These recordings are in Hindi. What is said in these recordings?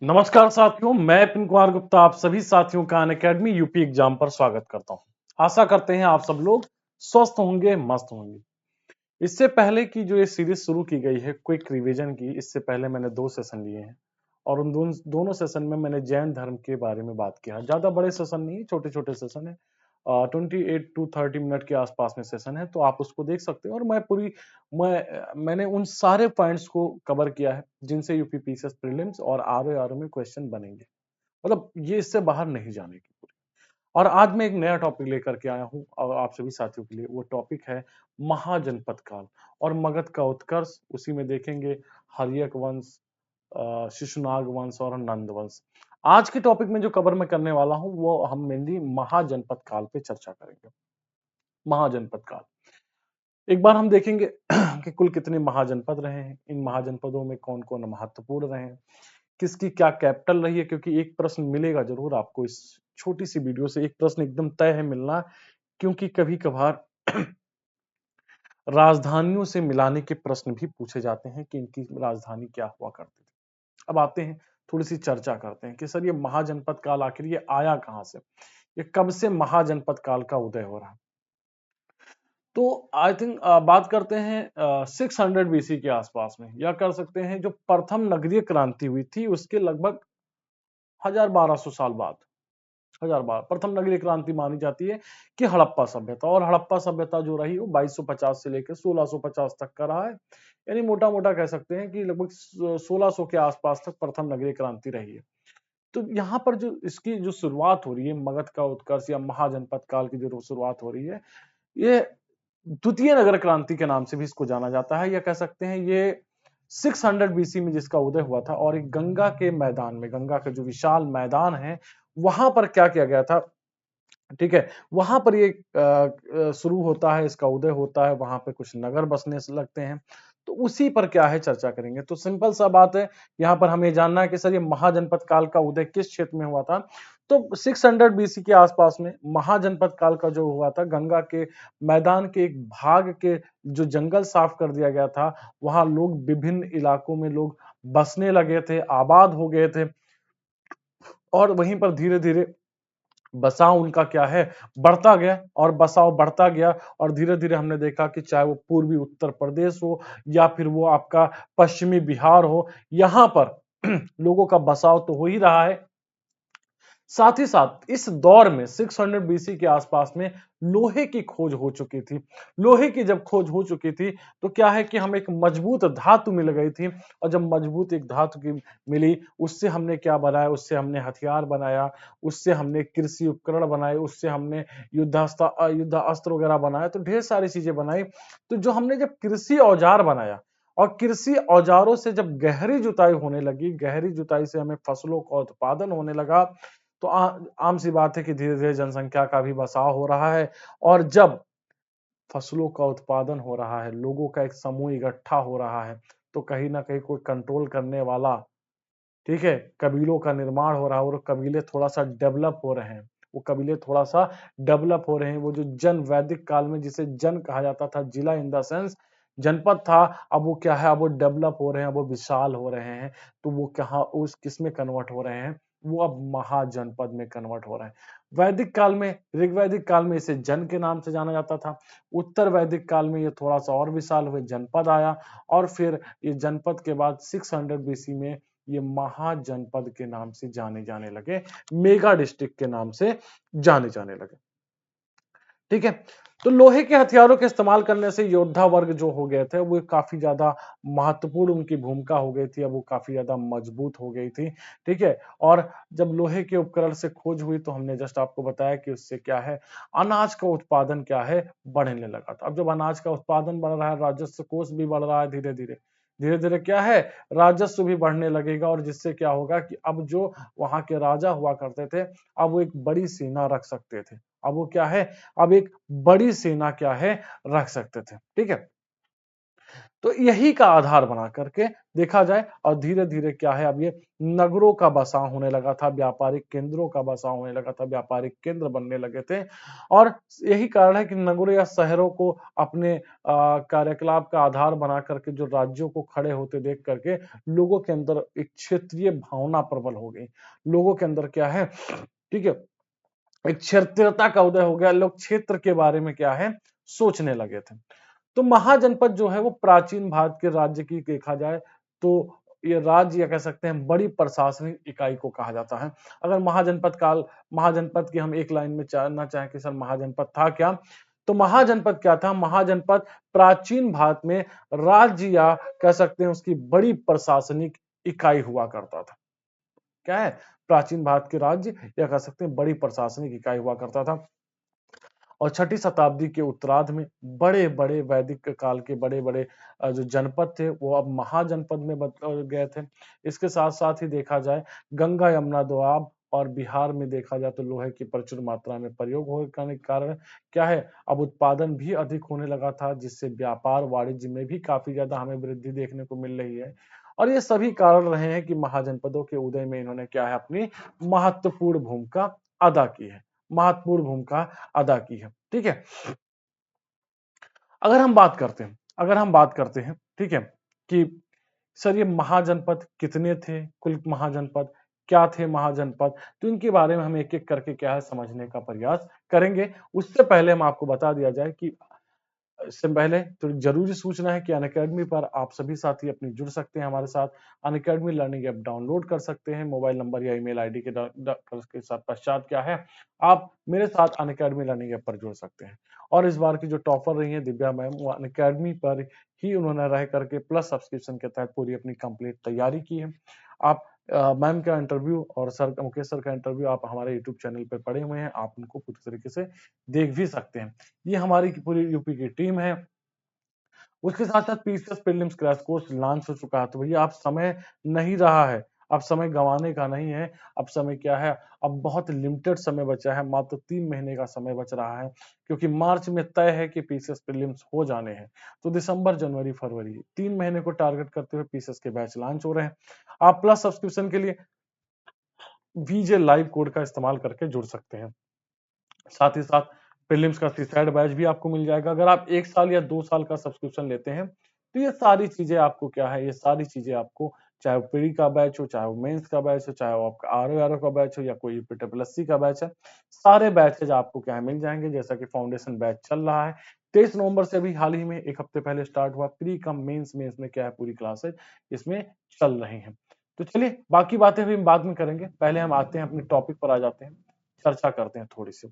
नमस्कार साथियों, मैं पिन कुमार गुप्ता आप सभी साथियों का अनअकैडमी यूपी एग्जाम पर स्वागत करता हूं। आशा करते हैं आप सब लोग स्वस्थ होंगे, मस्त होंगे। इससे पहले की जो ये सीरीज शुरू की गई है क्विक रिवीजन की, इससे पहले मैंने 2 सेशन लिए हैं और उन दोनों सेशन में मैंने जैन धर्म के बारे में बात किया। ज्यादा बड़े सेशन नहीं है, छोटे-छोटे सेशन है। 28 टू 30 मिनट के आसपास में सेशन है, तो आप उसको देख सकते हो और मैंने उन सारे पॉइंट्स को कवर किया है जिनसे यूपीपीसीएस प्रीलिम्स और आरओ में क्वेश्चन बनेंगे। मतलब ये इससे बाहर नहीं जाने की पूरी। और आज मैं एक नया टॉपिक लेकर के आया हूँ और आप सभी साथियों के लिए। वो टॉपिक है महाजनपद काल और मगध का उत्कर्ष। उसी में देखेंगे हर्यक वंश, शिशुनाग वंश और नंद वंश। आज के टॉपिक में जो कवर मैं करने वाला हूँ वो हम मेनली महाजनपद काल पे चर्चा करेंगे। महाजनपद काल, एक बार हम देखेंगे कि कुल कितने महाजनपद रहे हैं, इन महाजनपदों में कौन कौन महत्वपूर्ण रहे हैं, किसकी क्या कैपिटल रही है, क्योंकि एक प्रश्न मिलेगा जरूर आपको इस छोटी सी वीडियो से। एक प्रश्न एकदम तय है मिलना, क्योंकि कभी कभार राजधानियों से मिलाने के प्रश्न भी पूछे जाते हैं कि इनकी राजधानी क्या हुआ करती थी। अब आते हैं, थोड़ी सी चर्चा करते हैं कि सर ये महाजनपद काल आखिर ये आया कहां से, ये कब से महाजनपद काल का उदय हो रहा है। तो आई थिंक बात करते हैं 600 बीसी के आसपास में, या कर सकते हैं जो प्रथम नगरीय क्रांति हुई थी उसके लगभग 1200 साल बाद। 1012 प्रथम नगरीय क्रांति मानी जाती है कि हड़प्पा सभ्यता, और हड़प्पा सभ्यता जो रही वो 2250 से लेकर 1650 तक का रहा है। यानी मोटा मोटा कह सकते हैं कि लगभग 1600 के आसपास तक प्रथम नगरीय क्रांति रही है। तो यहाँ पर जो इसकी जो शुरुआत हो रही है, मगध का उत्कर्ष या महाजनपद काल की जो शुरुआत हो रही है, ये द्वितीय नगर क्रांति के नाम से भी इसको जाना जाता है, या कह सकते हैं ये 600 बीसी में जिसका उदय हुआ था। और एक गंगा के मैदान में, गंगा का जो विशाल मैदान है, वहां पर क्या किया गया था, ठीक है, वहां पर ये शुरू होता है, इसका उदय होता है, वहां पे कुछ नगर बसने से लगते हैं। तो उसी पर क्या है चर्चा करेंगे। तो सिंपल सा बात है, यहाँ पर हमें जानना है कि सर ये महाजनपद काल का उदय किस क्षेत्र में हुआ था। तो 600 बीसी के आसपास में महाजनपद काल का जो हुआ था, गंगा के मैदान के एक भाग के जो जंगल साफ कर दिया गया था, वहां लोग विभिन्न इलाकों में लोग बसने लगे थे, आबाद हो गए थे, और वहीं पर धीरे धीरे बसाव उनका क्या है, बढ़ता गया, और बसाव बढ़ता गया। और धीरे धीरे हमने देखा कि चाहे वो पूर्वी उत्तर प्रदेश हो या फिर वो आपका पश्चिमी बिहार हो, यहाँ पर लोगों का बसाव तो हो ही रहा है। साथ ही साथ इस दौर में 600 बीसी के आसपास में लोहे की खोज हो चुकी थी। लोहे की जब खोज हो चुकी थी, तो क्या है कि हमें एक मजबूत धातु मिल गई थी, और जब मजबूत एक धातु की मिली, उससे हमने क्या बनाया, उससे हमने हथियार बनाया, उससे हमने कृषि उपकरण बनाए, उससे हमने युद्ध अस्त्र वगैरह बनाया, तो ढेर सारी चीजें बनाई। तो जो हमने जब कृषि औजार बनाया, और कृषि औजारों से जब गहरी जुताई होने लगी, गहरी जुताई से हमें फसलों का उत्पादन होने लगा, तो आम सी बात है कि धीरे धीरे जनसंख्या का भी बसाव हो रहा है। और जब फसलों का उत्पादन हो रहा है, लोगों का एक समूह इकट्ठा हो रहा है, तो कहीं ना कहीं कोई कंट्रोल करने वाला, ठीक है, कबीलों का निर्माण हो रहा है, और कबीले थोड़ा सा डेवलप हो रहे हैं। वो कबीले थोड़ा सा डेवलप हो रहे हैं। वो जो जन वैदिक काल में जिसे जन कहा जाता था, जिला इन द सेंस जनपद था, अब वो क्या है, अब वो डेवलप हो रहे हैं, वो विशाल हो रहे हैं। तो वो कहाँ, उस किस में कन्वर्ट हो रहे हैं, वो अब महाजनपद में कन्वर्ट हो रहे हैं। वैदिक काल में, ऋग्वैदिक काल में इसे जन के नाम से जाना जाता था। उत्तर वैदिक काल में ये थोड़ा सा और विशाल हुए, जनपद आया। और फिर ये जनपद के बाद 600 बीसी में ये महाजनपद के नाम से जाने जाने लगे, मेगा डिस्ट्रिक्ट के नाम से जाने जाने लगे। ठीक है, तो लोहे के हथियारों के इस्तेमाल करने से योद्धा वर्ग जो हो गए थे, वो काफी ज्यादा महत्वपूर्ण उनकी भूमिका हो गई थी, अब वो काफी ज्यादा मजबूत हो गई थी। ठीक है, और जब लोहे के उपकरण से खोज हुई, तो हमने जस्ट आपको बताया कि उससे क्या है, अनाज का उत्पादन क्या है, बढ़ने लगा था। अब जब अनाज का उत्पादन बढ़ रहा है, राजस्व कोष भी बढ़ रहा है, धीरे धीरे धीरे धीरे क्या है, राजस्व भी बढ़ने लगेगा। और जिससे क्या होगा कि अब जो वहां के राजा हुआ करते थे, अब वो एक बड़ी सेना रख सकते थे। अब वो क्या है, अब एक बड़ी सेना क्या है, रख सकते थे। ठीक है, तो यही का आधार बना करके देखा जाए और धीरे-धीरे क्या है अब ये नगरों का बसाव होने लगा था, व्यापारिक केंद्रों का बसाव होने लगा था, व्यापारिक केंद्र बनने लगे थे और यही कारण है कि नगरों या शहरों को अपने कार्यकलाप का आधार बना करके जो राज्यों को खड़े होते देख करके लोगों के अंदर एक क्षेत्रीय भावना प्रबल हो गई। लोगों के अंदर क्या है, ठीक है, एक क्षेत्रीयता का उदय हो गया, लोग क्षेत्र के बारे में क्या है, सोचने लगे थे। तो महाजनपद जो है वो प्राचीन भारत के राज्य की देखा जाए तो ये राज्य या कह सकते हैं बड़ी प्रशासनिक इकाई को कहा जाता है। अगर महाजनपद की हम एक लाइन में जानना चाहें कि सर महाजनपद था क्या? तो महाजनपद क्या था? महाजनपद प्राचीन भारत में राज्य या कह सकते हैं उसकी बड़ी प्रशासनिक इकाई हुआ करता था। क्या है? प्राचीन भारत के राज्य या कह सकते हैं बड़ी प्रशासनिक इकाई हुआ करता था। और छठी शताब्दी के उत्तरार्ध में बड़े-बड़े वैदिक काल के बड़े-बड़े जो जनपद थे वो अब महाजनपद में बदल गए थे। इसके साथ-साथ ही देखा जाए गंगा, यमुना, दोआब और बिहार में देखा जाए तो लोहे की प्रचुर मात्रा में प्रयोग होने के कारण क्या है अब उत्पादन भी अधिक होने लगा था जिससे व्यापार वाणिज्य में भी काफ़ी ज़्यादा हमें वृद्धि देखने को मिल रही है। और ये सभी कारण रहे हैं कि महाजनपदों के उदय में इन्होंने क्या है अपनी महत्वपूर्ण भूमिका अदा की है। महत्वपूर्ण भूमिका अदा की है। ठीक है? अगर हम बात करते हैं, ठीक है? कि सर ये महाजनपद कितने थे? कुल महाजनपद, क्या थे महाजनपद? तो इनके बारे में हम एक-एक करके क्या है समझने का प्रयास करेंगे। उससे पहले हम आपको बता दिया जाए कि इससे पहले तो जरूरी सूचना है कि अनअकैडमी पर आप सभी साथी अपनी जुड़ सकते हैं हमारे साथ। अनअकैडमी लर्निंग ऐप डाउनलोड कर सकते हैं। मोबाइल नंबर या ईमेल आईडी के साथ पश्चात क्या है, आप मेरे साथ अनअकैडमी लर्निंग ऐप पर जुड़ सकते हैं। और इस बार की जो टॉपर रही हैं दिव्या मैम, वो अनअकैडमी पर ही उन्होंने रह करके प्लस सब्सक्रिप्शन के तहत पूरी अपनी कंप्लीट तैयारी की है। आप मैम का इंटरव्यू और सर मुकेश सर का इंटरव्यू आप हमारे यूट्यूब चैनल पे पड़े हुए हैं। आप उनको पूरी तरीके से देख भी सकते हैं। ये हमारी पूरी यूपी की टीम है। उसके साथ-साथ PCS prelims crash course launch हो चुका है। तो भैया अब समय नहीं रहा है, अब समय गँवाने का नहीं है, अब समय क्या है, अब बहुत लिमिटेड समय बचा है, मात्र 3 महीने का समय बच रहा है, क्योंकि मार्च में तय है कि पीसीएस प्रीलिम्स हो जाने हैं। तो दिसंबर, जनवरी, फरवरी 3 महीने को टारगेट करते हुए पीसीएस के बैच लॉन्च हो रहे हैं। आप प्लस सब्सक्रिप्शन के लिए वीजे लाइव कोड का इस्तेमाल करके जुड़ सकते हैं। साथ ही साथ प्रीलिम्स का सीसैट बैच भी आपको मिल जाएगा। अगर आप 1 साल या 2 साल का सब्सक्रिप्शन लेते हैं, तो ये सारी चीज़ें आपको क्या है, ये सारी चीज़ें आपको चाहे वो प्री का बैच हो, चाहे वो मेंस का बैच हो, चाहे वो आपका आरओ-आरओ का बैच हो या कोई यूपीट्रिपल का बैच है, सारे बैचेज़ आपको क्या है मिल जाएँगे। जैसा कि फाउंडेशन बैच चल रहा है, 23 नवंबर से अभी हाल ही में 1 हफ्ते पहले स्टार्ट हुआ। प्री कम मेंस में इसमें क्या है पूरी क्लासेज़ इसमें चल रही हैं। तो चलिए बाकी बातें भी हम बाद में करेंगे। पहले हम आते हैं अपने टॉपिक पर आ जाते हैं, चर्चा करते हैं थोड़ी-सी।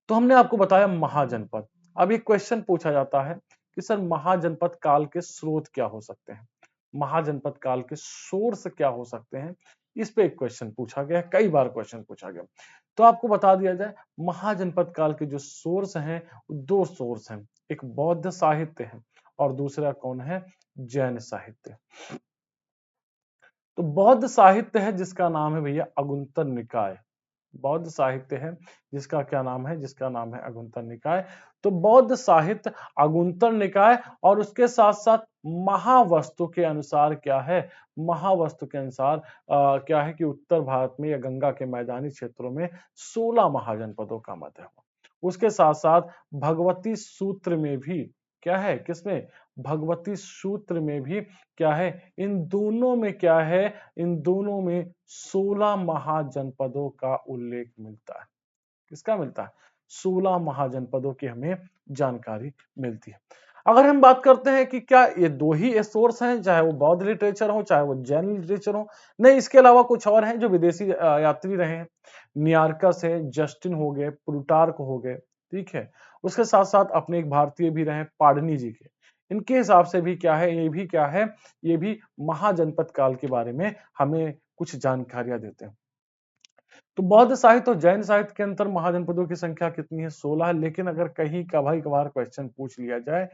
तो हमने आपको बताया महाजनपद। अब एक क्वेश्चन पूछा जाता है कि सर महाजनपद काल के स्रोत क्या हो सकते हैं? महाजनपद काल के सोर्स क्या हो सकते हैं? इस पे एक क्वेश्चन पूछा गया है, कई बार क्वेश्चन पूछा गया। तो आपको बता दिया जाए महाजनपद काल के जो सोर्स हैं, 2 सोर्स हैं। एक बौद्ध साहित्य है और दूसरा कौन है? जैन साहित्य। तो बौद्ध साहित्य है जिसका नाम है भैया अगुंतर निकाय। बौद्ध साहित्य है जिसका क्या नाम है? जिसका नाम है अगुंतर निकाय। तो बौद्ध साहित्य अगुंतर निकाय और उसके साथ-साथ महावस्तु के अनुसार क्या है? महावस्तु के अनुसार क्या है कि उत्तर भारत में या गंगा के मैदानी क्षेत्रों में 16 महाजनपदों का मत है। उसके साथ-साथ भगवती सूत्र में भी क्या है? किसमें? भगवती सूत्र में भी क्या है? इन दोनों में क्या है? इन दोनों में 16 महाजनपदों का उल्लेख मिलता है। किसका मिलता है? 16 महाजनपदों की हमें जानकारी मिलती है। अगर हम बात करते हैं कि क्या ये 2 ही सोर्स हैं, चाहे वो बौद्ध लिटरेचर हो, चाहे वो जैन लिटरेचर हो, नहीं इसके अलावा कुछ और हैं जो विदेशी यात्री रहे हैं। नियार्कस है, जस्टिन हो गए, प्लूटार्क हो गए, ठीक है? उसके साथ-साथ अपने एक भारतीय भी रहे पाणिनि जी के। इनके हिसाब से भी क्या है, ये भी क्या है, ये भी महाजनपद काल के बारे में हमें कुछ जानकारियाँ देते हैं। तो बौद्ध साहित्य और जैन साहित्य के अंतर महाजनपदों की संख्या कितनी है? 16 है। लेकिन अगर कहीं कभार क्वेश्चन पूछ लिया जाए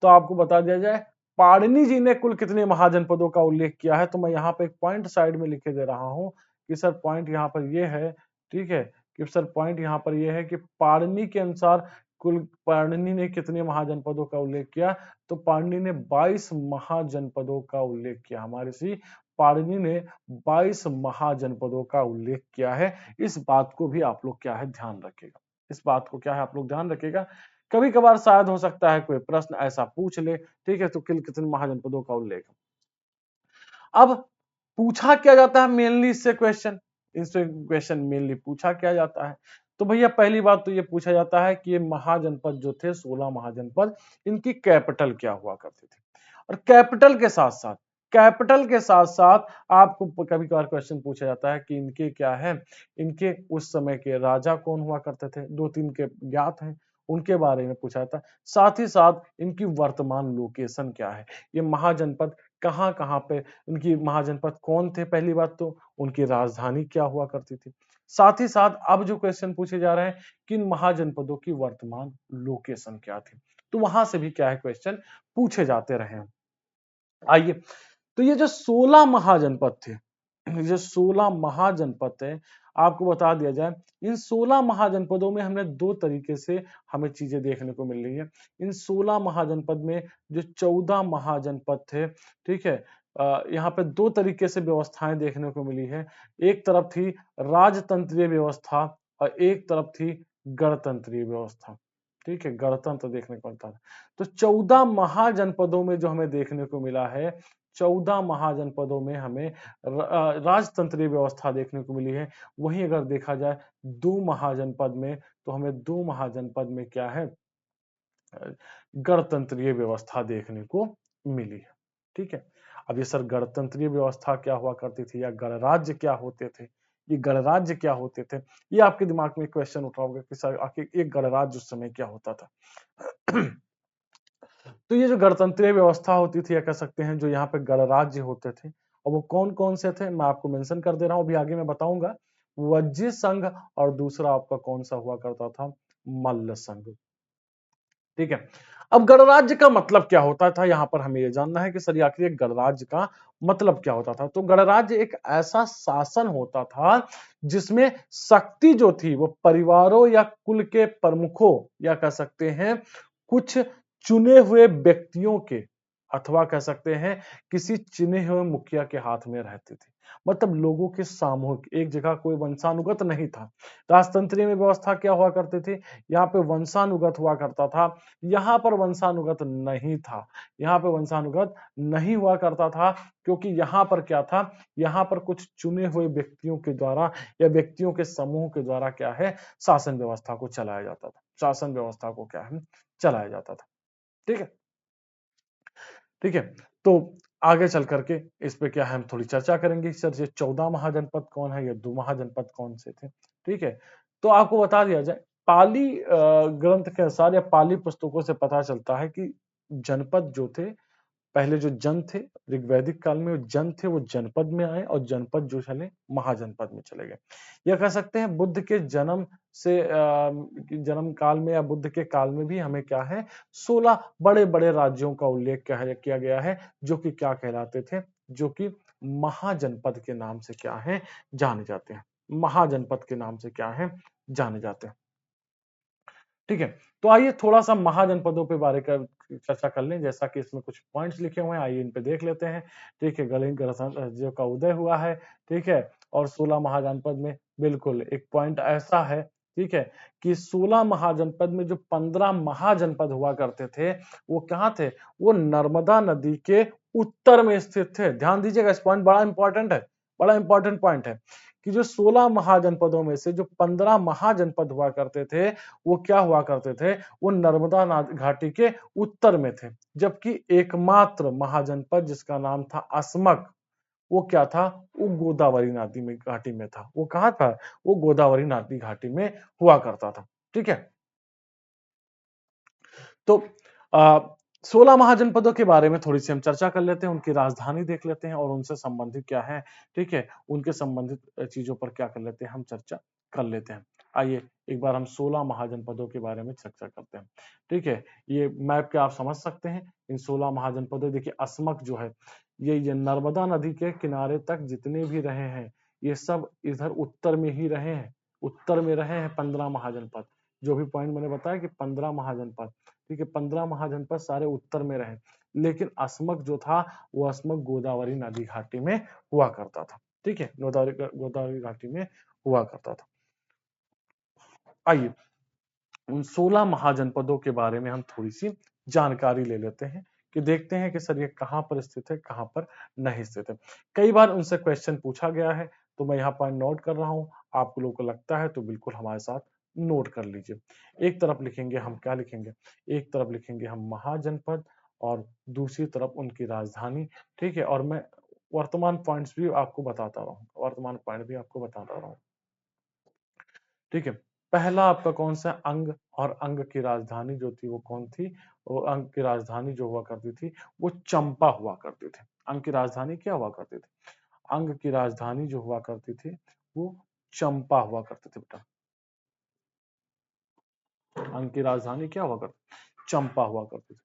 तो आपको बता दिया जाए पाणिनि जी ने कुल कितने महाजनपदों का उल्लेख किया है। तो मैं यहाँ पे एक पॉइंट साइड में लिखे दे रहा हूँ कि सर पॉइंट यहाँ पर ये है, ठीक है, कि सर पॉइंट यहाँ पर ये है कि पाणिनि के अनुसार कुल पाणिनि ने कितने महाजनपदों का उल्लेख किया? तो पाणिनि ने 22 महाजनपदों का उल्लेख किया। हमारे ऋषि पाणिनि ने 22 महाजनपदों का उल्लेख किया है। इस बात को भी आप लोग क्या है ध्यान रखिएगा। इस बात को क्या है आप लोग ध्यान रखिएगा। कभी कभार शायद हो सकता है कोई प्रश्न ऐसा पूछ ले, ठीक है, तो कितने महाजनपदों का उल्लेख। अब पूछा क्या जाता है मेनली इससे क्वेश्चन मेनली पूछा क्या जाता है? तो भैया पहली बात तो ये पूछा जाता है कि ये महाजनपद जो थे 16 महाजनपद, इनकी कैपिटल क्या हुआ करती थी? और कैपिटल के साथ साथ आपको कभी कभार क्वेश्चन पूछा जाता है कि इनके क्या है, इनके उस समय के राजा कौन हुआ करते थे? 2-3 के ज्ञात हैं, उनके बारे में पूछा जाता है। साथ ही साथ इनकी वर्तमान लोकेशन क्या है? ये महाजनपद कहाँ-कहाँ पे, उनकी महाजनपद कौन थे? पहली बात तो उनकी राजधानी क्या हुआ करती थी? साथ ही साथ अब जो क्वेश्चन पूछे जा रहे हैं किन महाजनपदों की वर्तमान लोकेशन क्या थी? तो वहां से भी क्या है क्वेश्चन पूछे जाते रहे हैं। आइए, तो ये जो 16 महाजनपद थे, जो 16 महाजनपद थे, आपको बता दिया जाए, इन 16 महाजनपदों में हमने 2 तरीके से हमें चीजें देखने को मिल रही है। इन 16 महाजनपद में जो 14 महाजनपद थे, ठीक है, यहाँ पे 2 तरीके से व्यवस्थाएं देखने को मिली है। एक तरफ थी राजतंत्रीय व्यवस्था और एक तरफ थी गणतंत्रीय व्यवस्था। ठीक है, गणतंत्र देखने को मिलता है। तो 14 महाजनपदों में जो हमें देखने को मिला है, 14 महाजनपदों में हमें राजतंत्रीय व्यवस्था देखने को मिली है। वहीं अगर देखा जाए 2 महाजनपद में, तो हमें 2 महाजनपद में क्या है, गणतंत्रीय व्यवस्था देखने को मिली है। ठीक है, अब ये सर गणतंत्रीय व्यवस्था क्या हुआ करती थी या गणराज्य क्या होते थे, ये गणराज्य क्या होते थे, ये आपके दिमाग में क्वेश्चन उठा होगा कि सर आखिर एक गणराज्य उस समय क्या होता था। तो ये जो गणतंत्रीय व्यवस्था होती थी या कह सकते हैं जो यहाँ पे गणराज्य होते थे, और वो कौन कौन से थे मैं आपको मेंशन कर दे रहा हूँ, अभी आगे मैं बताऊंगा। वज्र संघ और दूसरा आपका कौन सा हुआ करता था, मल्ल संघ। ठीक है, अब गणराज्य का मतलब क्या होता था, यहां पर हमें यह जानना है कि सर आखिर एक गणराज्य का मतलब क्या होता था। तो गणराज्य एक ऐसा शासन होता था जिसमें शक्ति जो थी वो परिवारों या कुल के प्रमुखों या कह सकते हैं कुछ चुने हुए व्यक्तियों के, अथवा कह सकते हैं किसी चुने हुए मुखिया के हाथ में रहती थी। मतलब लोगों के सामूहिक, एक जगह कोई वंशानुगत नहीं था। राजतंत्रीय में व्यवस्था क्या हुआ करती थी, यहाँ पे वंशानुगत हुआ करता था। यहाँ पर वंशानुगत नहीं था, यहाँ पे वंशानुगत नहीं हुआ करता था, क्योंकि यहाँ पर क्या था, यहाँ पर कुछ चुने हुए व्यक्तियों के द्वारा या व्यक्तियों के समूह के द्वारा क्या है, शासन व्यवस्था को चलाया जाता था। शासन व्यवस्था को क्या है, चलाया जाता था। ठीक है, ठीक है, तो आगे चल करके इस पे क्या है हम थोड़ी चर्चा करेंगे। सर ये 14 महाजनपद कौन है, ये 2 महाजनपद कौन से थे। ठीक है, तो आपको बता दिया जाए, पाली ग्रंथ के अनुसार या पाली पुस्तकों से पता चलता है कि जनपद जो थे, पहले जो जन थे, ऋग्वैदिक काल में जन थे वो जनपद में आए और जनपद जो चले महाजनपद में चले गए। या कह सकते हैं बुद्ध के जन्म से जन्म काल में या बुद्ध के काल में भी हमें क्या है 16 बड़े बड़े राज्यों का उल्लेख किया गया है, जो कि क्या कहलाते थे, जो कि महाजनपद के नाम से क्या है जाने जाते हैं। महाजनपद के नाम से क्या है जाने जाते हैं। ठीक है, तो आइए थोड़ा सा महाजनपदों पे बारे का चर्चा कर लें, जैसा कि इसमें कुछ पॉइंट्स लिखे हुए हैं, आइए इन पे देख लेते हैं। ठीक है, गणित राज्यों का उदय हुआ है, ठीक है, और 16 महाजनपद में बिल्कुल एक पॉइंट ऐसा है, ठीक है, कि 16 महाजनपद में जो 15 महाजनपद हुआ करते थे, वो कहाँ थे, वो नर्मदा नदी के उत्तर में स्थित थे। ध्यान दीजिएगा, इस पॉइंट बड़ा इंपॉर्टेंट है, बड़ा इंपॉर्टेंट पॉइंट है कि जो 16 महाजनपदों में से जो 15 महाजनपद हुआ करते थे, वो क्या हुआ करते थे, वो नर्मदा घाटी के उत्तर में थे। जबकि एकमात्र महाजनपद जिसका नाम था अस्मक, वो क्या था, वो गोदावरी नदी में घाटी में था। वो कहाँ था, वो गोदावरी नदी घाटी में हुआ करता था। ठीक है, तो 16 महाजनपदों के बारे में थोड़ी सी हम चर्चा कर लेते हैं, उनकी राजधानी देख लेते हैं और उनसे संबंधित क्या है, ठीक है, उनके संबंधित चीजों पर क्या कर लेते हैं, हम चर्चा कर लेते हैं। आइए एक बार हम 16 महाजनपदों के बारे में चर्चा करते हैं। ठीक है, ये मैप के आप समझ सकते हैं, इन 16 महाजनपदों, देखिए अस्मक जो है, ये नर्मदा नदी के किनारे तक जितने भी रहे हैं, ये सब इधर उत्तर में ही रहे हैं, उत्तर में रहे हैं 15 महाजनपद। जो भी पॉइंट मैंने बताया कि 15 महाजनपद, ठीक है, 15 महाजनपद सारे उत्तर में रहे, लेकिन अस्मक जो था वो अस्मक गोदावरी नदी घाटी में हुआ करता था, ठीक है, गोदावरी घाटी में हुआ करता था। आइए उन 16 महाजनपदों के बारे में हम थोड़ी सी जानकारी ले लेते हैं कि देखते हैं कि सर ये कहाँ पर स्थित है, कहाँ पर नहीं स्थित है। कई बार उनसे क्वेश्चन पूछा गया है, तो मैं यहाँ पर नोट कर रहा हूँ, आप लोगों को लगता है तो बिल्कुल हमारे साथ नोट कर लीजिए। एक तरफ लिखेंगे हम, क्या लिखेंगे, एक तरफ लिखेंगे हम महाजनपद और दूसरी तरफ उनकी राजधानी, ठीक है, और मैं वर्तमान पॉइंट्स भी आपको बताता रहूँ, वर्तमान पॉइंट भी आपको बताता रहूँ, ठीक है। पहला आपका कौन सा अंग, और अंग की राजधानी जो थी वो कौन थी, वो अंग की राजधानी जो हुआ करती थी वो चंपा हुआ करती थी। अंग की राजधानी क्या हुआ करती थी, अंग की राजधानी जो हुआ करती थी वो चंपा हुआ करती थी बेटा। अंग की राजधानी क्या हुआ करती, चंपा हुआ करती थी।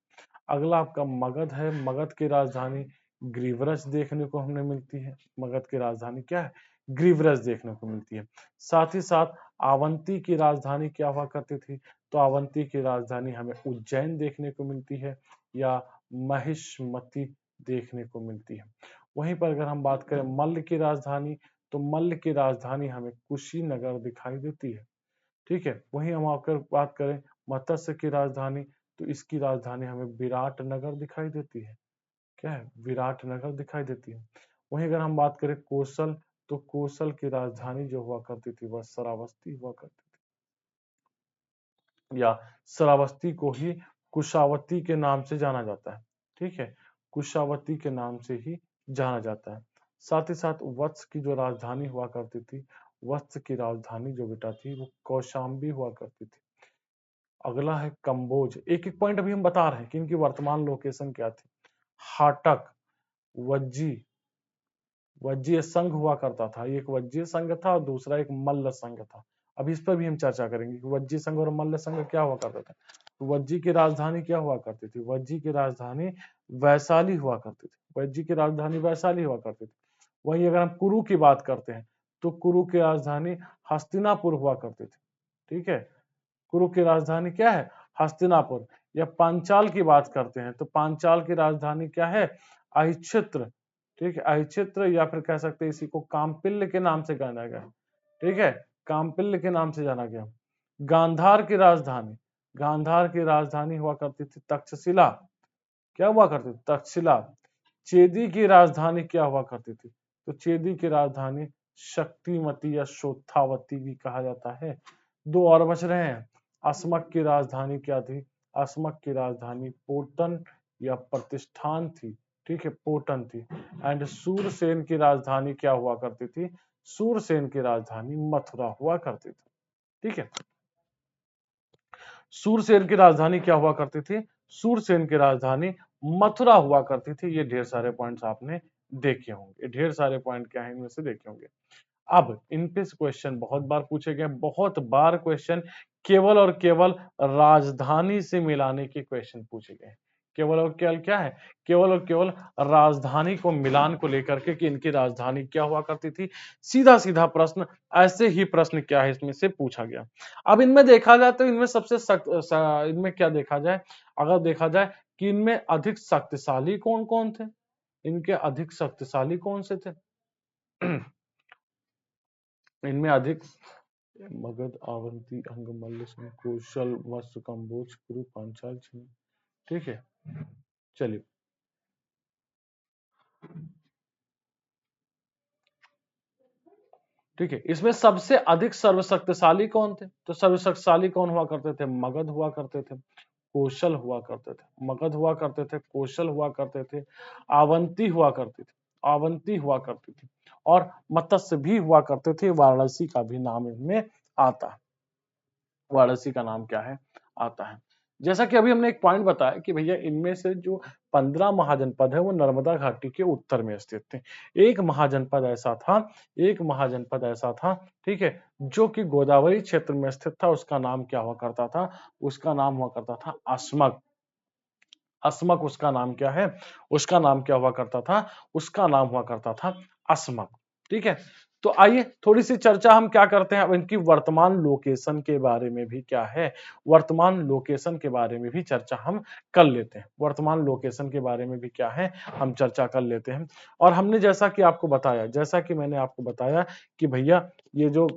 अगला आपका मगध है, मगध की राजधानी ग्रीवरज देखने को हमें मिलती है। मगध की राजधानी क्या है, ग्रीवरज देखने को मिलती है। साथ ही साथ अवंती की राजधानी क्या हुआ करती थी, तो अवंती की राजधानी हमें उज्जैन देखने को मिलती है या महिष्मति देखने को मिलती है। वहीं पर अगर हम बात करें मल्ल की राजधानी, तो मल्ल की राजधानी हमें कुशीनगर दिखाई देती है, ठीक है। वहीं हम आकर बात करें मत्स्य की राजधानी, तो इसकी राजधानी हमें विराटनगर दिखाई देती है। क्या है, विराटनगर दिखाई देती है। वहीं अगर हम बात करें कौशल, तो कौशल की राजधानी जो हुआ करती थी वह श्रावस्ती हुआ करती थी, या श्रावस्ती को ही कुशावती के नाम से जाना जाता है, ठीक है, कुशावती के नाम से ही जाना जाता है। साथ ही साथ वत्स की जो राजधानी हुआ करती थी, वत्स की राजधानी जो बेटा थी वो कौशाम्बी हुआ करती थी। अगला है कंबोज, एक एक पॉइंट अभी हम बता रहे हैं कि इनकी वर्तमान लोकेशन क्या थी। हाटक, वज्जी, वज्जीय संघ हुआ करता था, एक वज्जीय संघ था और दूसरा एक मल्ल संघ था। अब इस पर भी हम चर्चा करेंगे कि वज्जी संघ और मल्ल संघ क्या हुआ करता था। तो वज्जी की राजधानी क्या हुआ करती थी, वज्जी की राजधानी वैशाली हुआ करती थी, वज्जी की राजधानी वैशाली हुआ करती थी। वहीं अगर हम कुरु की बात करते हैं, तो कुरु की राजधानी हस्तिनापुर हुआ करती थी, ठीक है। कुरु की राजधानी क्या है, हस्तिनापुर। या पांचाल की बात करते हैं, तो पांचाल की राजधानी क्या है, अहिच्छत्र, ठीक है, अहिच्छत्र, या फिर कह सकते हैं इसी को कामपिल्य के नाम से जाना गया, ठीक है, कामपिल्य के नाम से जाना गया। गांधार की राजधानी, गांधार की राजधानी हुआ करती थी तक्षशिला, क्या हुआ करती थी, तक्षशिला। चेदी की राजधानी क्या हुआ करती थी, तो चेदी की राजधानी शक्तिमती या शोथावती भी कहा जाता है। दो और बच रहे हैं। अस्मक की राजधानी क्या थी, अस्मक की राजधानी पोटन या प्रतिष्ठान थी, ठीक है, पोटन थी। एंड सूरसेन की राजधानी क्या हुआ करती थी, सूरसेन की राजधानी मथुरा हुआ करती थी, ठीक है। सूरसेन की राजधानी क्या हुआ करती थी, सूरसेन की राजधानी मथुरा हुआ करती थी। ये ढेर सारे पॉइंट्स आपने देखे होंगे, ढेर सारे पॉइंट क्या है इनमें से देखे होंगे। अब इन पे क्वेश्चन बहुत बार पूछे गए, बहुत बार क्वेश्चन केवल और केवल राजधानी से मिलाने के क्वेश्चन पूछे गए। केवल और केवल क्या है, केवल और केवल राजधानी को मिलान को लेकर के कि इनकी राजधानी क्या हुआ करती थी। सीधा सीधा प्रश्न, ऐसे ही प्रश्न क्या है इसमें से पूछा गया। अब इनमें देखा जाए तो इनमें सबसे इनमें क्या देखा जाए, अगर देखा जाए कि इनमें अधिक शक्तिशाली कौन कौन थे, इनके अधिक शक्तिशाली कौन से थे इनमें अधिक मगध, अवंती, अंग, मल्ल, कौशल, वत्स, कंबोज, कुरु, पांचाल, छिन्न, ठीक है। चलिए, ठीक है, इसमें सबसे अधिक सर्वशक्तिशाली कौन थे, तो सर्वशक्तिशाली कौन हुआ करते थे, मगध हुआ करते थे, कौशल हुआ करते थे, मगध हुआ करते थे, कौशल हुआ करते थे, अवंती हुआ करती थी, अवंती हुआ करती थी, और मत्स्य भी हुआ करते थे। वाराणसी का भी नाम इनमें आता है, वाराणसी का नाम क्या है, आता है। जैसा कि अभी हमने एक पॉइंट बताया कि भैया इनमें से जो 15 महाजनपद है वो नर्मदा घाटी के उत्तर में स्थित थे। एक महाजनपद ऐसा था, एक महाजनपद ऐसा था, ठीक है, जो कि गोदावरी क्षेत्र में स्थित था। उसका नाम क्या हुआ करता था, उसका नाम हुआ करता था अस्मक। अस्मक उसका नाम क्या है, उसका नाम क्या हुआ करता था, उसका नाम हुआ करता था अस्मक, ठीक है। तो आइए थोड़ी सी चर्चा हम क्या करते हैं अब इनकी वर्तमान लोकेशन के बारे में भी क्या है, वर्तमान लोकेशन के बारे में भी चर्चा हम कर लेते हैं। वर्तमान लोकेशन के बारे में भी क्या है, हम चर्चा कर लेते हैं। और हमने जैसा कि आपको बताया, जैसा कि मैंने आपको बताया कि भैया ये जो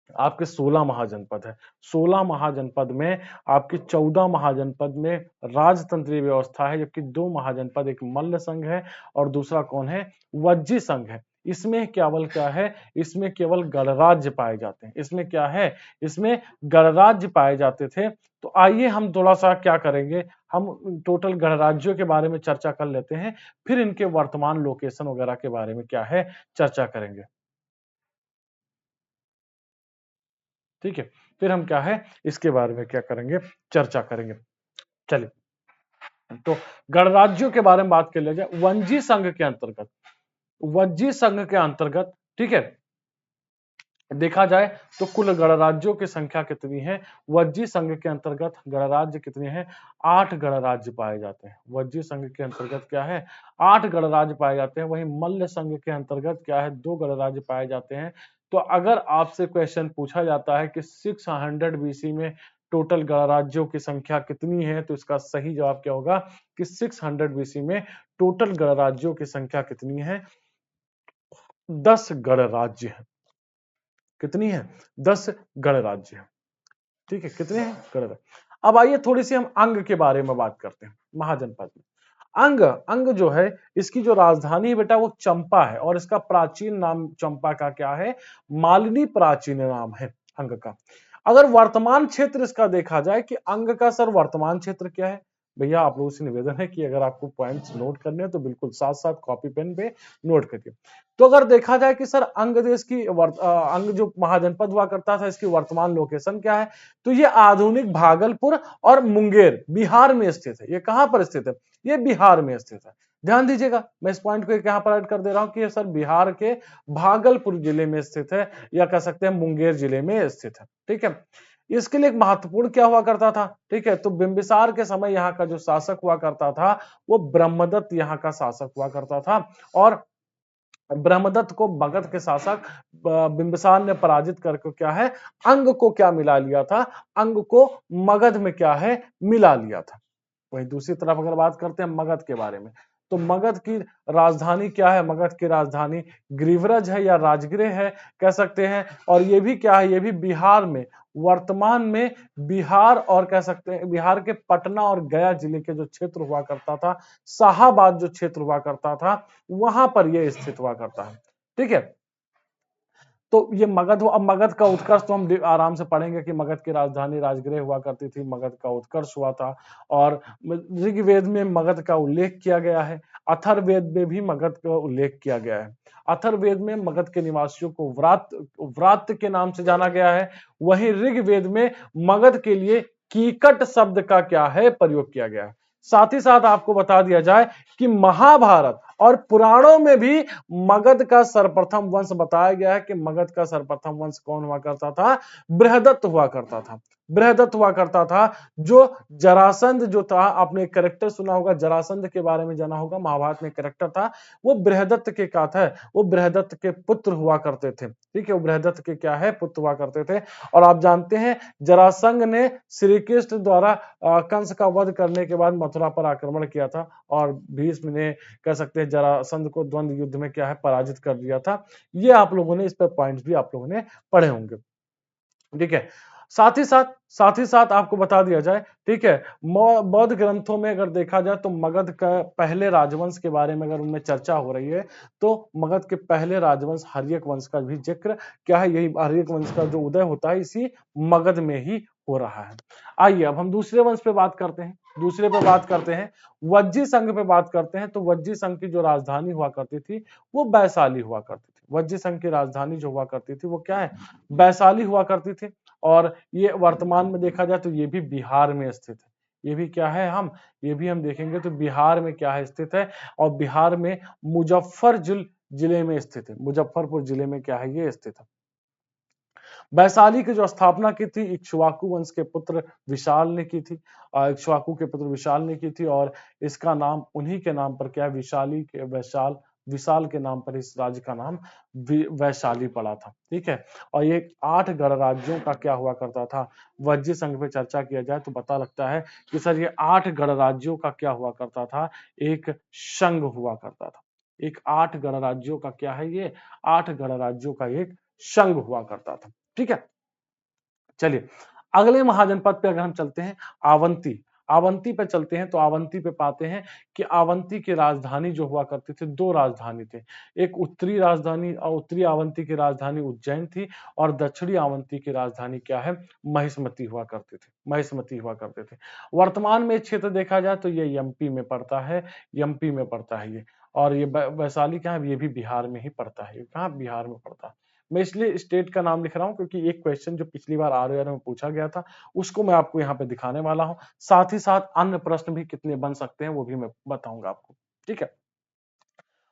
आपके 16 महाजनपद है। 16 महाजनपद में आपके 14 महाजनपद में राजतंत्रीय व्यवस्था है, जबकि 2 महाजनपद, एक मल्ल संघ है और दूसरा कौन है, वज्जी संघ है। इसमें केवल क्या है, इसमें केवल गणराज्य पाए जाते हैं। इसमें क्या है, इसमें गणराज्य पाए जाते थे। तो आइए हम थोड़ा सा क्या करेंगे, हम टोटल गणराज्यों के बारे में चर्चा कर लेते हैं, फिर इनके वर्तमान लोकेशन वगैरह के बारे में क्या है, चर्चा करेंगे। ठीक है, फिर हम क्या है इसके बारे में क्या करेंगे, चर्चा करेंगे। चलिए, तो गणराज्यों के बारे में बात कर लिया जाए। वंजी संघ के अंतर्गत, वज्जी संघ के अंतर्गत, ठीक है, देखा जाए तो कुल गणराज्यों की संख्या कितनी है, वज्जी संघ के अंतर्गत गणराज्य कितने हैं, 8 गणराज्य पाए जाते हैं। वज्जी संघ के अंतर्गत क्या है, 8 गणराज्य पाए जाते हैं। वहीं मल्ल संघ के अंतर्गत क्या है, 2 गणराज्य पाए जाते हैं। तो अगर आपसे क्वेश्चन पूछा जाता है कि 600 बीसी में टोटल गणराज्यों की संख्या कितनी है, तो इसका सही जवाब क्या होगा कि 600 बीसी में टोटल गणराज्यों की संख्या कितनी है, 10 गणराज्य है। कितनी है, 10 गणराज्य है। ठीक है, कितने हैं, गणराज्य। अब आइए थोड़ी सी हम अंग के बारे में बात करते हैं। महाजनपद में अंग, अंग जो है इसकी जो राजधानी है बेटा वो चंपा है, और इसका प्राचीन नाम चंपा का क्या है, मालिनी प्राचीन नाम है अंग का। अगर वर्तमान क्षेत्र इसका देखा जाए कि अंग का सर वर्तमान क्षेत्र क्या है, भैया आप लोगों से निवेदन है कि अगर आपको पॉइंट्स नोट करने हैं तो बिल्कुल साथ साथ कॉपी पेन पे नोट करिए। तो अगर देखा जाए कि सर अंग देश की अंग जो महाजनपद हुआ करता था, इसकी वर्तमान लोकेशन क्या है, तो ये आधुनिक भागलपुर और मुंगेर बिहार में स्थित है। ये कहां पर स्थित है, ये बिहार में स्थित है। ध्यान दीजिएगा, मैं इस पॉइंट को यहां पर ऐड कर दे रहा हूं कि ये सर बिहार के भागलपुर जिले में स्थित है, या कह सकते हैं मुंगेर जिले में स्थित है। ठीक है, इसके लिए एक महत्वपूर्ण क्या हुआ करता था, ठीक है, तो बिंबिसार के समय यहाँ का जो शासक हुआ करता था वो ब्रह्मदत्त यहाँ का शासक हुआ करता था, और ब्रह्मदत्त को मगध के शासक बिंबिसार ने पराजित करके क्या है, अंग को क्या मिला लिया था, अंग को मगध में क्या है, मिला लिया था। वहीं दूसरी तरफ अगर बात करते हैं मगध के बारे में, तो मगध की राजधानी क्या है, मगध की राजधानी गिरिव्रज है या राजगृह है कह सकते हैं। और ये भी क्या है, ये भी बिहार में, वर्तमान में बिहार, और कह सकते हैं बिहार के पटना और गया जिले के जो क्षेत्र हुआ करता था, शाहाबाद जो क्षेत्र हुआ करता था, वहां पर यह स्थित हुआ करता है। ठीक है, तो ये मगध हुआ। अब मगध का उत्कर्ष तो हम आराम से पढ़ेंगे कि मगध की राजधानी राजगृह हुआ करती थी, मगध का उत्कर्ष हुआ था, और ऋग्वेद में मगध का उल्लेख किया गया है, अथर्ववेद में भी मगध का उल्लेख किया गया है। अथर्ववेद में मगध के निवासियों को व्रात के नाम से जाना गया है। वहीं ऋग्वेद में मगध के लिए कीकट शब्द का क्या है, प्रयोग किया गया है। साथ ही साथ आपको बता दिया जाए कि महाभारत और पुराणों में भी मगध का सर्वप्रथम वंश बताया गया है कि मगध का सर्वप्रथम वंश कौन हुआ करता था, बृहदत्त हुआ करता था। बृहदत्त हुआ करता था, जो जरासंध जो था, आपने एक कैरेक्टर सुना होगा, जरासंध के बारे में जाना होगा, महाभारत में कैरेक्टर था, वो बृहदत्त के का था, वो बृहदत्त के पुत्र हुआ करते थे। ठीक है, वो बृहदत्त के क्या है, पुत्र हुआ करते थे। और आप जानते हैं जरासंध ने श्री कृष्ण द्वारा कंस का वध करने के बाद मथुरा पर आक्रमण किया था, और भीष्म ने कह सकते हैं जरासंध को द्वंद्व युद्ध में क्या है, पराजित कर दिया था। ये आप लोगों ने इस पर पॉइंट्स भी आप लोगों ने पढ़े होंगे। ठीक है, साथ ही साथ आपको बता दिया जाए, ठीक है, बौद्ध ग्रंथों में अगर देखा जाए तो मगध का पहले राजवंश के बारे में अगर उनमें चर्चा हो रही है, तो मगध के पहले राजवंश हर्यक वंश का भी जिक्र क्या है, यही हर्यक वंश का जो उदय होता है इसी मगध में ही हो रहा है। आइए अब हम दूसरे वंश पे बात करते हैं, दूसरे पे बात करते हैं, वज्जी संघ पे बात करते हैं। तो वज्जी संघ की जो राजधानी हुआ करती थी वो वैशाली हुआ करती थी। वज्जी संघ की राजधानी जो हुआ करती थी वो क्या है, वैशाली हुआ करती थी। और ये वर्तमान में देखा जाए तो ये भी बिहार में स्थित है। ये भी क्या है, ये भी हम देखेंगे तो बिहार में क्या है, स्थित है, और बिहार में जिले में स्थित है। मुजफ्फरपुर जिले में क्या है, ये स्थित है। वैशाली की जो स्थापना की थी इक्ष्वाकु वंश के पुत्र विशाल ने की थी। इक्ष्वाकु के पुत्र विशाल ने की थी, और इसका नाम उन्हीं के नाम पर क्या है, विशाली के वैशाल विशाल के नाम पर इस राज्य का नाम वैशाली पड़ा था। ठीक है, और ये 8 गणराज्यों का क्या हुआ करता था, वज्र संघ पे चर्चा किया जाए तो पता लगता है कि सर ये 8 गणराज्यों का क्या हुआ करता था, एक संघ हुआ करता था। एक 8 गणराज्यों का क्या है, ये 8 गणराज्यों का एक संघ हुआ करता था। ठीक है, चलिए अगले महाजनपद पे अगर हम चलते हैं, आवंती। आवंती पे चलते हैं तो आवंती पे पाते हैं कि आवंती की राजधानी जो हुआ करती थी, दो राजधानी थे। एक उत्तरी राजधानी और उत्तरी आवंती की राजधानी उज्जैन थी और दक्षिणी आवंती की राजधानी क्या है, महिष्मती हुआ करती थी। महिष्मती हुआ करते थे। वर्तमान में क्षेत्र देखा जाए तो ये एमपी में पड़ता है, एमपी में पड़ता है ये। और ये वैशाली कहाँ है, ये भी बिहार में ही पड़ता है। ये कहाँ, बिहार में पड़ता है। मैं इसलिए स्टेट का नाम लिख रहा हूं क्योंकि एक क्वेश्चन जो पिछली बार आरओआर में पूछा गया था उसको मैं आपको यहाँ पे दिखाने वाला हूं। साथ ही साथ अन्य प्रश्न भी कितने बन सकते हैं वो भी मैं बताऊंगा आपको। ठीक है,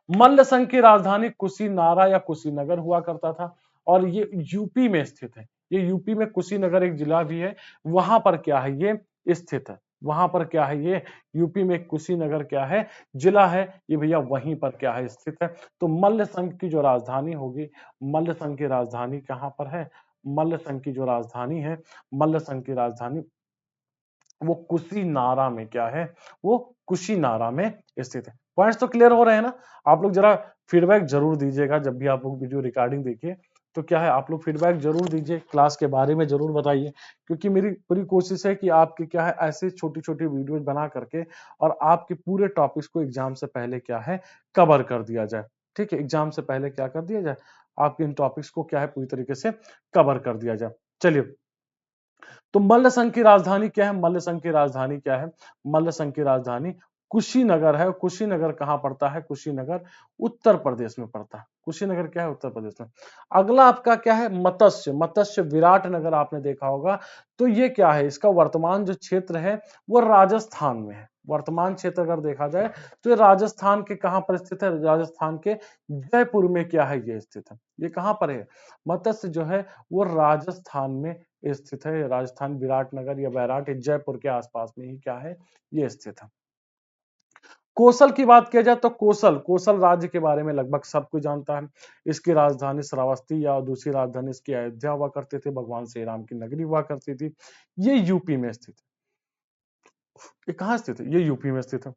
मल्ल संघ की राजधानी कुशीनारा या कुशीनगर हुआ करता था और ये यूपी में स्थित है। ये यूपी में कुशीनगर एक जिला भी है, वहां पर क्या है, ये स्थित है। वहां पर क्या है, ये यूपी में कुशीनगर क्या है, जिला है, ये भैया वहीं पर क्या है, स्थित है। तो मल्ल संघ की जो राजधानी होगी, मल्ल संघ की राजधानी कहां पर है, मल्ल संघ की जो राजधानी है, मल्ल संघ की राजधानी वो कुशीनारा में क्या है, वो कुशीनारा में स्थित है। पॉइंट्स तो क्लियर हो रहे हैं ना। आप लोग जरा फीडबैक जरूर दीजिएगा जब भी आप लोग वीडियो रिकॉर्डिंग देखिए तो क्या है, आप लोग फीडबैक जरूर दीजिए, क्लास के बारे में जरूर बताइए क्योंकि मेरी पूरी कोशिश है कि आपके क्या है ऐसे छोटी छोटी वीडियोज बना करके और आपके पूरे टॉपिक्स को एग्जाम से पहले क्या है कवर कर दिया जाए। ठीक है, एग्जाम से पहले क्या कर दिया जाए, आपके इन टॉपिक्स को क्या है पूरी तरीके से कवर कर दिया जाए। चलिए, तो मल्ल संघ की राजधानी क्या है, मल्ल संघ की राजधानी क्या है, मल्ल संघ की राजधानी कुशीनगर है। कुशीनगर कहां पड़ता है, कुशीनगर उत्तर प्रदेश में पड़ता है। कुशीनगर क्या है, उत्तर प्रदेश में। अगला आपका क्या है, मत्स्य। मत्स्य विराट नगर आपने देखा होगा। तो ये क्या है, इसका वर्तमान जो क्षेत्र है वो राजस्थान में है। वर्तमान क्षेत्र अगर देखा जाए तो ये राजस्थान के कहां पर स्थित है, राजस्थान के जयपुर में क्या है, ये स्थित है। ये कहां पर है, मत्स्य जो है वो राजस्थान में स्थित है। राजस्थान विराटनगर या बैराट जयपुर के आसपास में ही क्या है, ये स्थित है। कौशल की बात किया जाए तो कौशल, कौशल राज्य के बारे में लगभग सब कोई जानता है। इसकी राजधानी श्रावस्ती या दूसरी राजधानी इसकी अयोध्या हुआ करते थे, भगवान श्री राम की नगरी हुआ करती थी। ये यूपी में स्थित है। ये कहाँ स्थित है, ये यूपी में स्थित है।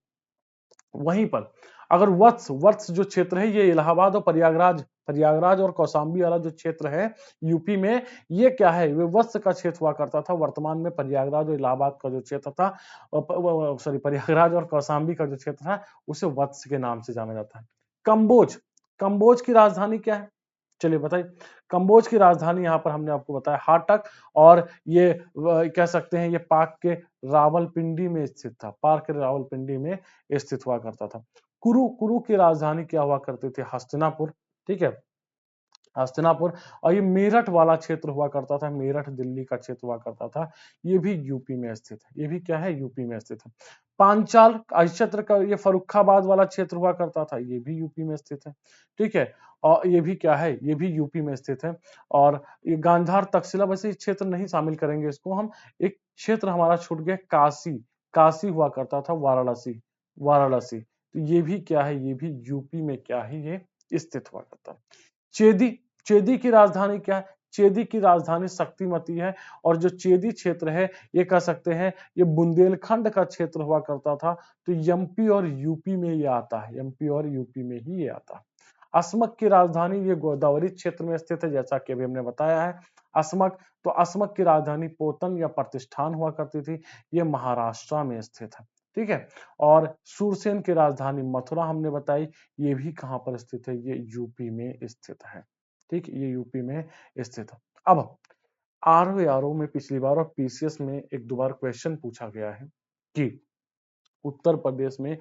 वहीं पर अगर वत्स, वत्स जो क्षेत्र है ये इलाहाबाद और प्रयागराज, प्रयागराज और कौशाम्बी वाला जो क्षेत्र है यूपी में, ये क्या है, वे वत्स का क्षेत्र हुआ करता था। वर्तमान में प्रयागराज और इलाहाबाद का जो क्षेत्र था, सॉरी प्रयागराज और कौशाम्बी का जो क्षेत्र था उसे वत्स के नाम से जाना जाता है। कंबोज, कंबोज की राजधानी क्या है, चलिए बताइए। कंबोज की राजधानी यहाँ पर हमने आपको बताया हाटक, और ये कह सकते हैं ये पाक के रावलपिंडी में स्थित था, पाक के रावलपिंडी में स्थित हुआ करता था। कुरु, कुरु की राजधानी क्या हुआ करते थे, हस्तिनापुर। ठीक है, हस्तिनापुर। और ये मेरठ वाला क्षेत्र हुआ करता था, मेरठ दिल्ली का क्षेत्र हुआ करता था, ये भी यूपी में स्थित है। ये भी क्या है, यूपी में स्थित है। पांचाल क्षेत्र का ये फर्रुखाबाद वाला क्षेत्र हुआ करता था, ये भी यूपी में स्थित है। ठीक है, और ये भी क्या है, ये भी यूपी में स्थित है। और ये गांधार तक्षशिला, वैसे क्षेत्र नहीं शामिल करेंगे इसको हम। एक क्षेत्र हमारा छूट गया, काशी, काशी हुआ करता था, वाराणसी, वाराणसी। तो ये भी क्या है, ये भी यूपी में क्या है, ये स्थित हुआ करता है। चेदी, चेदी की राजधानी क्या है, चेदी की राजधानी शक्तिमती है। और जो चेदी क्षेत्र है ये कह सकते हैं ये बुंदेलखंड का क्षेत्र हुआ करता था। तो एमपी और यूपी में ये आता है, एमपी और यूपी में ही ये आता है। अस्मक की राजधानी ये गोदावरी क्षेत्र में स्थित है, जैसा कि अभी हमने बताया है। अस्मक, तो अस्मक की राजधानी पोतन या प्रतिष्ठान हुआ करती थी, ये महाराष्ट्र में स्थित है। ठीक है, और सूरसेन की राजधानी मथुरा हमने बताई, ये भी कहां पर स्थित है, ये यूपी में स्थित है। ठीक, ये यूपी में स्थित है। अब आरओ में पिछली बार और पीसीएस में एक दो बार क्वेश्चन पूछा गया है कि उत्तर प्रदेश में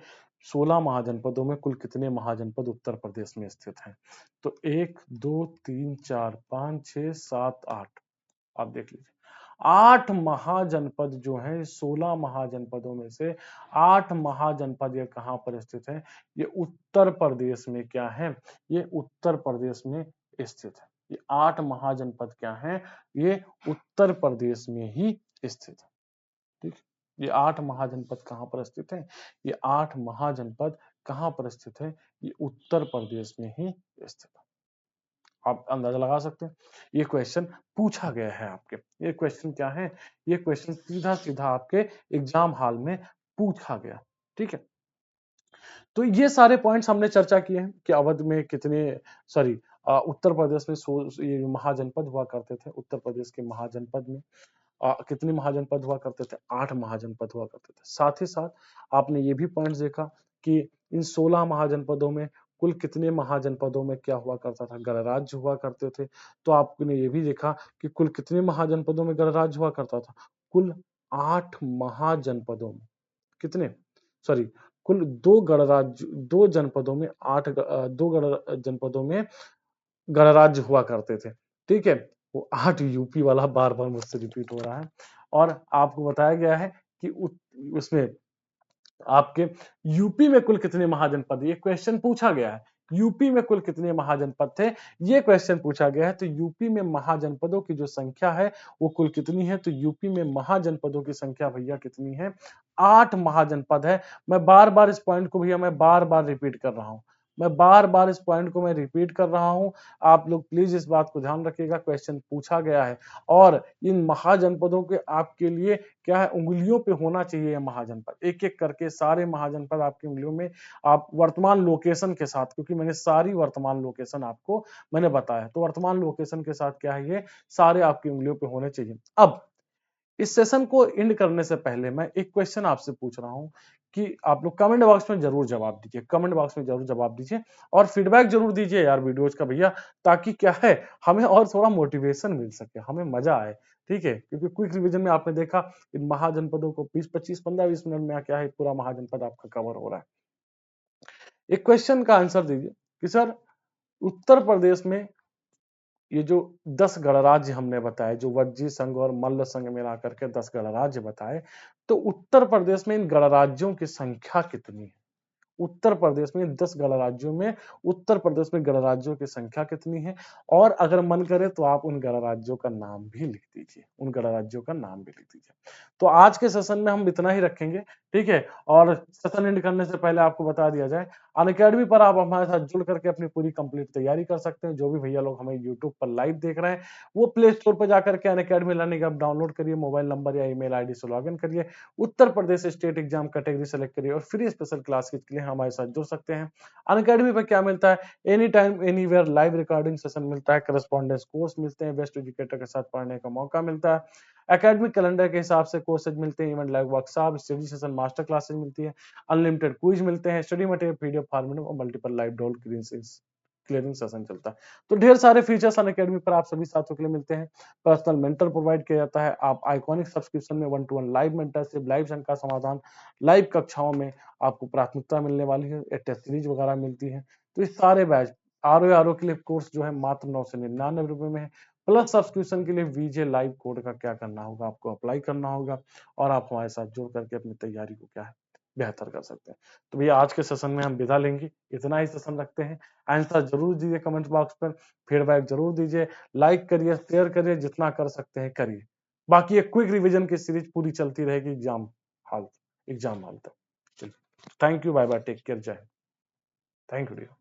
16 महाजनपदों में कुल कितने महाजनपद उत्तर प्रदेश में स्थित हैं। तो 1 2 3 4 5 6 7 8, आप देख लीजिए 8 महाजनपद जो है, 16 महाजनपदों में से 8 महाजनपद ये कहां पर स्थित है, ये उत्तर प्रदेश में क्या है, ये उत्तर प्रदेश में स्थित है। ये 8 महाजनपद क्या है, ये उत्तर प्रदेश में ही स्थित है। ठीक, ये 8 महाजनपद कहां पर स्थित है, ये 8 महाजनपद कहाँ पर स्थित है? ये उत्तर प्रदेश में ही स्थित है। आप अंदाजा लगा सकते हैं। ये क्वेश्चन पूछा गया है आपके। ये क्वेश्चन क्या है? ये क्वेश्चन सीधा-सीधा आपके एग्जाम हॉल में पूछा गया। ठीक है? तो ये सारे पॉइंट्स हमने चर्चा किए हैं कि अवध में कितने सॉरी उत्तर प्रदेश में ये महाजनपद हुआ करते थे। उत्तर प्रदेश के महाजनपद में कितने महाजनपद हुआ करते थे? 8 महाजनपद हुआ करते थे। साथ ही साथ आपने ये भी पॉइंट्स देखा कि इन 16 महाजनपदों में कुल कितने महाजनपदों में क्या हुआ करता था? गणराज्य हुआ करते थे। तो आपने ये भी देखा कि कुल कितने महाजनपदों में गणराज्य हुआ करता था? कुल 8 महाजनपदों में। कितने? सॉरी कुल 2 जनपदों में 2 जनपदों में गणराज्य हुआ करते थे। ठीक है? वो 8 यूपी वाला बार-बार मुझसे रिपीट हो रहा है और आपको बताया गया है कि उसमें आपके यूपी में कुल कितने महाजनपद ये क्वेश्चन पूछा गया है। यूपी में कुल कितने महाजनपद थे? ये क्वेश्चन पूछा गया है तो यूपी में महाजनपदों की जो संख्या है वो कुल कितनी है? तो यूपी में महाजनपदों की संख्या भैया कितनी है? 8 महाजनपद है। मैं बार-बार इस पॉइंट को भैया मैं बार-बार रिपीट कर रहा हूँ। मैं बार-बार इस पॉइंट को मैं रिपीट कर रहा हूँ। आप लोग प्लीज़ इस बात को ध्यान रखिएगा क्वेश्चन पूछा गया है और इन महाजनपदों के आपके लिए क्या है उँगलियों पे होना चाहिए ये महाजनपद। एक-एक करके सारे महाजनपद आपकी उँगलियों में आप वर्तमान लोकेशन के साथ क्योंकि मैंने सारी वर्तमान लोकेशन आपको मैंने बताया। तो वर्तमान लोकेशन के साथ क्या है ये सारे आपकी उँगलियों पे होने चाहिए। अब इस सेशन को एंड करने से पहले मैं एक क्वेश्चन आपसे पूछ रहा हूँ कि आप लोग कमेंट बॉक्स में ज़रूर जवाब दीजिए। कमेंट बॉक्स में ज़रूर जवाब दीजिए और फीडबैक ज़रूर दीजिए यार वीडियोज़ का भैया ताकि क्या है हमें और थोड़ा मोटिवेशन मिल सके, हमें मज़ा आए। ठीक है? क्योंकि क्विक रिवीजन में आपने देखा इन महाजनपदों को 20-25, 15-20 मिनट में क्या है पूरा महाजनपद आपका कवर हो रहा है। एक क्वेश्चन का आंसर दीजिए कि सर उत्तर प्रदेश में ये जो 10 गणराज्य हमने बताए, जो वज्जी संघ और मल्ल संघ मिला करके 10 गणराज्य बताए, तो उत्तर प्रदेश में इन गणराज्यों की संख्या कितनी है? उत्तर प्रदेश में 10 गणराज्यों में उत्तर प्रदेश में गणराज्यों की संख्या कितनी है? और अगर मन करे तो आप उन गणराज्यों का नाम भी लिख दीजिए। उन गणराज्यों का नाम भी लिख दीजिए। तो आज के सेशन में हम इतना ही रखेंगे, ठीक है? और सेशन एंड करने से पहले आपको बता दिया जाए, अनअकैडमी पर आप हमारे साथ जुड़ करके अपनी पूरी कंप्लीट तैयारी कर सकते हैं। जो भी भैया लोग हमें यूट्यूब पर लाइव देख रहे हैं, वो प्ले स्टोर पे जाकर के अनअकैडमी लर्निंग ऐप डाउनलोड करिए, मोबाइल नंबर या ईमेल आईडी से लॉगिन करिए, Uttar Pradesh state exam category select करिए और फ्री स्पेशल क्लास के लिए हमारे साथ जुड़ सकते हैं। अनअकैडमी पर क्या मिलता है? Any time anywhere live recording session मिलता है, करस्पॉन्डेंस कोर्स मिलते हैं, बेस्ट एजुकेटर के साथ पढ़ने का मौका मिलता है, एकेडमिक कैलेंडर के हिसाब से कोर्सेज मिलते हैं, event live workshop, study session, master classes मिलती है, अनलिमिटेड क्विज मिलते हैं, स्टडी मटेरियल पीडीएफ फॉर्मेट और multiple live doubt clearing session चलता है। तो ढेर सारे फीचर्स अनअकैडमी पर आप सभी साथियों के लिए मिलते हैं। पर्सनल मेंटर प्रोवाइड किया जाता है। आप आइकॉनिक सब्सक्रिप्शन में 1 टू 1 लाइव मेंटरशिप, लाइव शंका समाधान, लाइव कक्षाओं में आपको प्राथमिकता मिलने वाली है, टेस्ट सीरीज वगैरह मिलती है। तो इस सारे बैच आरओ के लिए कोर्स जो है मात्र 999 रुपए में है। प्लस सब्सक्रिप्शन के लिए वीजे लाइव कोड का क्या करना होगा? आपको अप्लाई करना होगा और आप हमारे साथ जुड़ करके अपनी तैयारी को क्या है बेहतर कर सकते हैं। तो भैया आज के सेशन में हम विदा लेंगे, इतना ही सेशन रखते हैं। आंसर जरूर दीजिए कमेंट बॉक्स पर, फीडबैक जरूर दीजिए, लाइक करिए, शेयर करिए, जितना कर सकते हैं करिए। बाकी ये क्विक रिवीजन की सीरीज पूरी चलती रहेगी एग्जाम हॉल तक। चलिए, thank you, bye bye, take care, जय हिंद। Thank you dear.